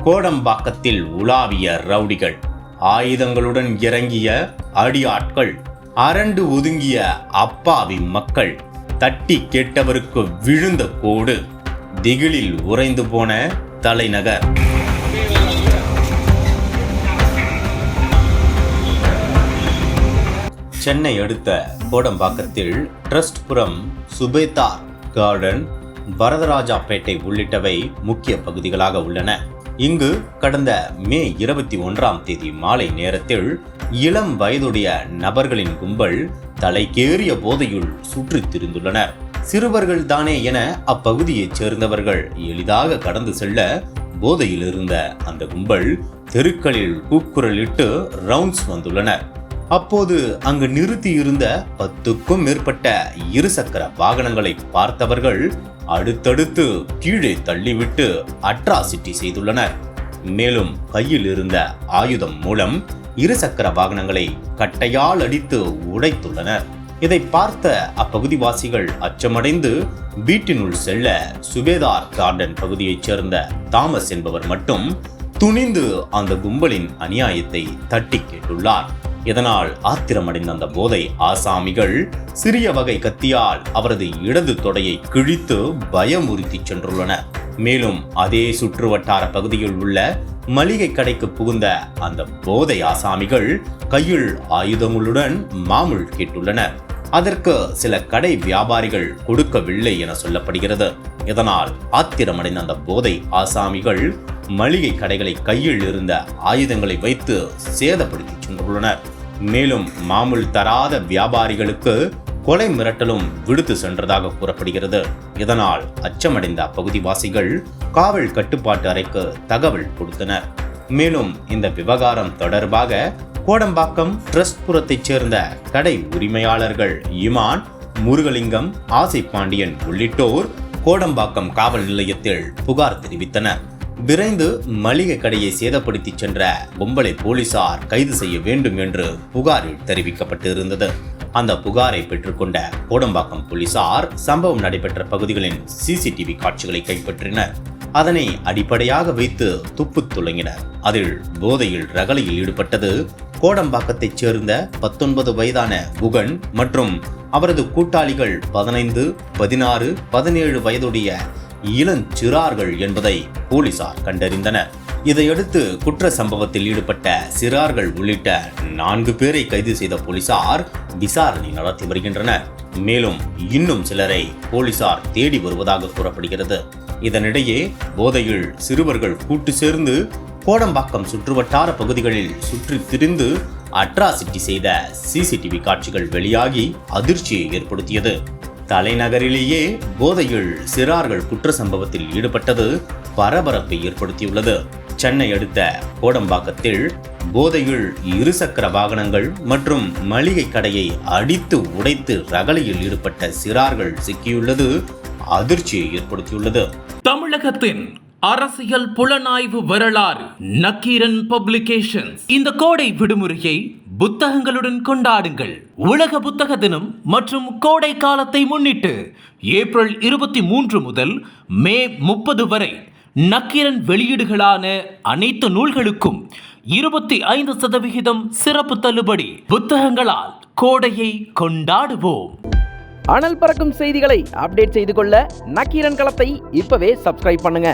கோடம்பாக்கத்தில் உலாவிய ரவுடிகள், ஆயுதங்களுடன் இறங்கிய அடியாட்கள், அரண்டு ஒதுங்கிய அப்பாவி மக்கள், தட்டி கேட்டவருக்கு விழுந்த கோடு, திகிலில் உறைந்து போன தலைநகர். சென்னை அடுத்த கோடம்பாக்கத்தில் ட்ரஸ்ட்புரம், சுபேதார் கார்டன், வரதராஜாப்பேட்டை உள்ளிட்டவை முக்கிய பகுதிகளாக உள்ளன. இங்கு கடந்த மே 21 மாலை நேரத்தில் இளம் வயதுடைய நபர்களின் கும்பல் தலைக்கேறிய போதையுள் சுற்றித் திரிந்துள்ளனர். சிறுவர்கள் தானே என அப்பகுதியைச் சேர்ந்தவர்கள் எளிதாக கடந்து செல்ல போதையில் இருந்த அந்த கும்பல் தெருக்களில் கூக்குரலிட்டு ரவுண்ட்ஸ் வந்துள்ளனர். அப்போது அங்கு நிறுத்தியிருந்த 10க்கும் மேற்பட்ட இருசக்கர வாகனங்களை பார்த்தவர்கள் அடுத்தடுத்து கீழே தள்ளிவிட்டு அட்ராசிட்டி செய்துள்ளனர். மேலும் கையில் இருந்த ஆயுதம் மூலம் இருசக்கர வாகனங்களை கட்டையால் அடித்து உடைத்துள்ளனர். இதை பார்த்த அப்பகுதிவாசிகள் அச்சமடைந்து வீட்டினுள் செல்ல சுபேதார் கார்டன் பகுதியைச் சேர்ந்த தாமஸ் என்பவர் மட்டும் துணிந்து அந்த கும்பலின் அநியாயத்தை தட்டி கேட்டுள்ளார். இதனால் ஆத்திரமடைந்த அந்த போதை ஆசாமிகள் சிறிய வகை கத்தியால் அவரது இடது தொடையை கிழித்து பயமுறுத்தி சென்றுள்ளனர். மேலும் அதே சுற்றுவட்டார பகுதியில் உள்ள மளிகை கடைக்கு புகுந்த அந்த போதை ஆசாமிகள் கையில் ஆயுதங்களுடன் மாமூல் கேட்டுள்ளனர். அதற்கு சில கடை வியாபாரிகள் கொடுக்கவில்லை என சொல்லப்படுகிறது. இதனால் ஆத்திரமடைந்த அந்த போதை ஆசாமிகள் மளிகை கடைகளை கையில் இருந்த ஆயுதங்களை வைத்து சேதப்படுத்தி சென்றுள்ளனர். மேலும் மாமூல் தராத வியாபாரிகளுக்கு கொலை மிரட்டலும் விடுத்து சென்றதாக கூறப்படுகிறது. இதனால் அச்சமடைந்த அப்பகுதிவாசிகள் காவல் கட்டுப்பாட்டு அறைக்கு தகவல் கொடுத்தனர். மேலும் இந்த விவகாரம் தொடர்பாக கோடம்பாக்கம் ட்ரஸ்ட்புரத்தைச் சேர்ந்த கடை உரிமையாளர்கள் இமான், முருகலிங்கம், ஆசை பாண்டியன் உள்ளிட்டோர் கோடம்பாக்கம் காவல் நிலையத்தில் புகார் தெரிவித்தனர். விரைந்து மளிகை கடையை சேதப்படுத்தி சென்ற கும்பலை போலீசார் கைது செய்ய வேண்டும் என்று புகாரில் தெரிவிக்கப்பட்டிருந்தது. அந்த புகாரை பெற்றுக்கொண்ட கோடம்பாக்கம் போலீசார் சம்பவம் நடைபெற்ற பகுதிகளின் சிசிடிவி காட்சிகளை கைப்பற்றினர். அதனை அடிப்படையாக வைத்து துப்பு துளங்கினர். அதில் போதையில் ரகளையில் ஈடுபட்டது கோடம்பாக்கத்தைச் சேர்ந்த 19 வயதான குகன் மற்றும் அவரது கூட்டாளிகள் 15, 16, 17 வயதுடைய இளஞ்சிறார்கள் என்பதை போலீசார் கண்டறிந்தனர். இதையடுத்து குற்ற சம்பவத்தில் ஈடுபட்ட சிறார்கள் உள்ளிட்ட 4 பேரை கைது செய்த போலீசார் விசாரணை நடத்தி வருகின்றனர். மேலும் இன்னும் சிலரை போலீசார் தேடி வருவதாக கூறப்படுகிறது. இதனிடையே போதையில் சிறுவர்கள் கூட்டு சேர்ந்து கோடம்பாக்கம் சுற்றுவட்டார பகுதிகளில் சுற்றி திரிந்து அட்ராசிட்டி செய்த சிசிடிவி காட்சிகள் வெளியாகி அதிர்ச்சியை ஏற்படுத்தியது. தலைநகரிலேயே போதையில் சிறார்கள் குற்ற சம்பவத்தில் ஈடுபட்டது பரபரப்பை ஏற்படுத்தியுள்ளது. சென்னை அடுத்த கோடம்பாக்கத்தில் போதையில் இருசக்கர வாகனங்கள் மற்றும் மளிகை கடையை அடித்து உடைத்து ரகளையில் ஈடுபட்ட சிறார்கள் சிக்கியுள்ளது அதிர்ச்சியை ஏற்படுத்தியுள்ளது. தமிழகத்தின் அரசியல் புலனாய்வு வரலாறு நக்கீரன் பப்ளிகேஷன்ஸ். இந்த கோடை விடுமுறையை புத்தகங்களுடன் கொண்டாடுங்கள். உலக புத்தக தினம் மற்றும் கோடை காலத்தை முன்னிட்டு ஏப்ரல் 23 முதல் மே 30 வரை நக்கீரன் வெளியீடுகளான அனைத்து நூல்களுக்கும் 25% சிறப்பு தள்ளுபடி. புத்தகங்களால் கோடையை கொண்டாடுவோம். அனல் பறக்கும் செய்திகளை அப்டேட் செய்து கொள்ள நக்கீரன் களத்தை இப்பவே சப்ஸ்கிரைப் பண்ணுங்க.